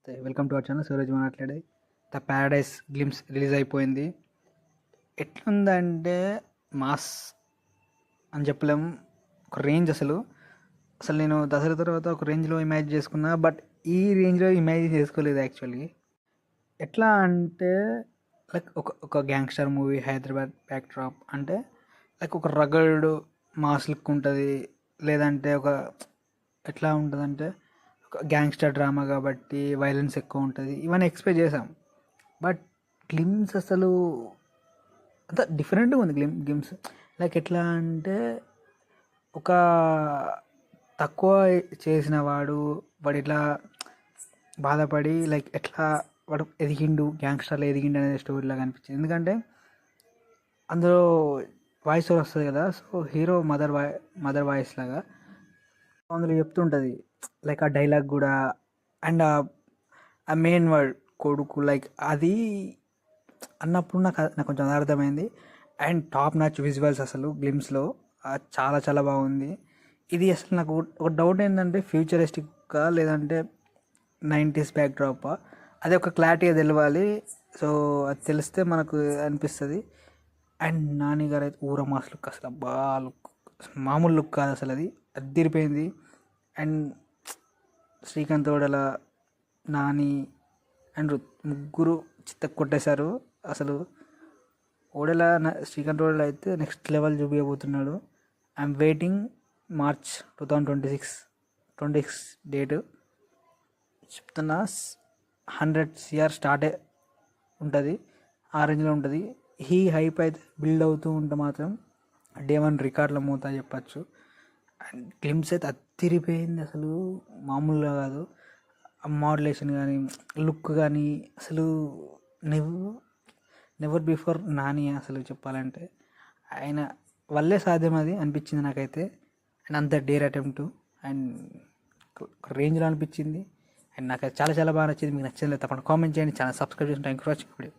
Welcome to our channel. Suraj మాట్లాడే. The Paradise glimpse release అయిపోయింది. ఎట్లుందంటే మాస్ అని చెప్పలేం. ఒక రేంజ్ అసలు అసలు నేను దసరా తర్వాత ఒక రేంజ్లో ఇమాజిన్ చేసుకున్నా, బట్ ఈ రేంజ్లో ఇమాజిన్ చేసుకోలేదు యాక్చువల్లీ. ఎట్లా అంటే లైక్ ఒక gangster movie, Hyderabad back drop అంటే లైక్ ఒక రగడ్ మాస్ లుక్ ఉంటుంది. లేదంటే ఎట్లా ఉంటుందంటే ఒక గ్యాంగ్స్టర్ డ్రామా కాబట్టి వైలెన్స్ ఎక్కువ ఉంటుంది. ఇవన్నీ ఎక్స్పెక్ట్ చేసాం. బట్ గ్లిమ్స్ అసలు అంత డిఫరెంట్గా ఉంది. గ్లిమ్స్ లైక్ ఎట్లా అంటే ఒక తక్కువ చేసిన వాడు ఇట్లా బాధపడి లైక్ ఎట్లా వాడు ఎదిగిండు, గ్యాంగ్స్టర్లో ఎదిగిండు అనేది స్టోరీలాగా అనిపించింది. ఎందుకంటే అందులో వాయిస్ ఓవర్ వస్తుంది కదా, సో హీరో మదర్ వాయిస్ లాగా అందులో చెప్తుంటుంది. లైక్ ఆ డైలాగ్ కూడా అండ్ ఆ మెయిన్ వర్డ్ కొడుకు లైక్ అది అన్నప్పుడు నాకు కొంచెం అర్థమైంది. అండ్ టాప్ నాచ్ విజువల్స్ అసలు గ్లిమ్స్లో చాలా చాలా బాగుంది. ఇది అసలు నాకు ఒక డౌట్ ఏంటంటే ఫ్యూచరిస్టిక్గా లేదంటే 90s బ్యాక్ డ్రాప్, అది ఒక క్లారిటీగా తెలవాలి. సో అది తెలిస్తే మనకు అనిపిస్తుంది. అండ్ నాని గారు అయితే ఊర మాస్ లుక్ అసలు బాగా లుక్, మామూలు లుక్ కాదు అసలు, అది అదిరిపోయింది. అండ్ శ్రీకాంత్ ఓడల, నాని అండ్ ముగ్గురు చిత్త కొట్టేశారు అసలు. శ్రీకాంత్ ఓడల అయితే నెక్స్ట్ లెవెల్ చూపించబోతున్నాడు. ఐఎమ్ వెయిటింగ్ మార్చ్ 2026 డేటు చెప్తున్నా. 100 CR స్టార్టే ఉంటుంది, ఆ రేంజ్లో ఉంటుంది. ఈ హైప్ అయితే బిల్డ్ అవుతూ ఉంటే మాత్రం డే 1 రికార్డుల మూత చెప్పచ్చు. అండ్ గ్లిమ్స్ అయితే అదిరిపోయింది అసలు, మామూలుగా కాదు. మోడ్యులేషన్ కానీ లుక్ కానీ అసలు నెవర్ బిఫోర్ నాని అసలు చెప్పాలంటే ఆయన వల్లే సాధ్యం అది అనిపించింది నాకైతే. అండ్ అంత డేర్ అటెంప్ట్ అండ్ రేంజ్లో అనిపించింది. అండ్ నాకు చాలా చాలా బాగా నచ్చింది. మీకు నచ్చింది తప్పకుండా కామెంట్ చేయండి, ఛానల్ సబ్స్క్రైబ్ చేసి thank you for watching video.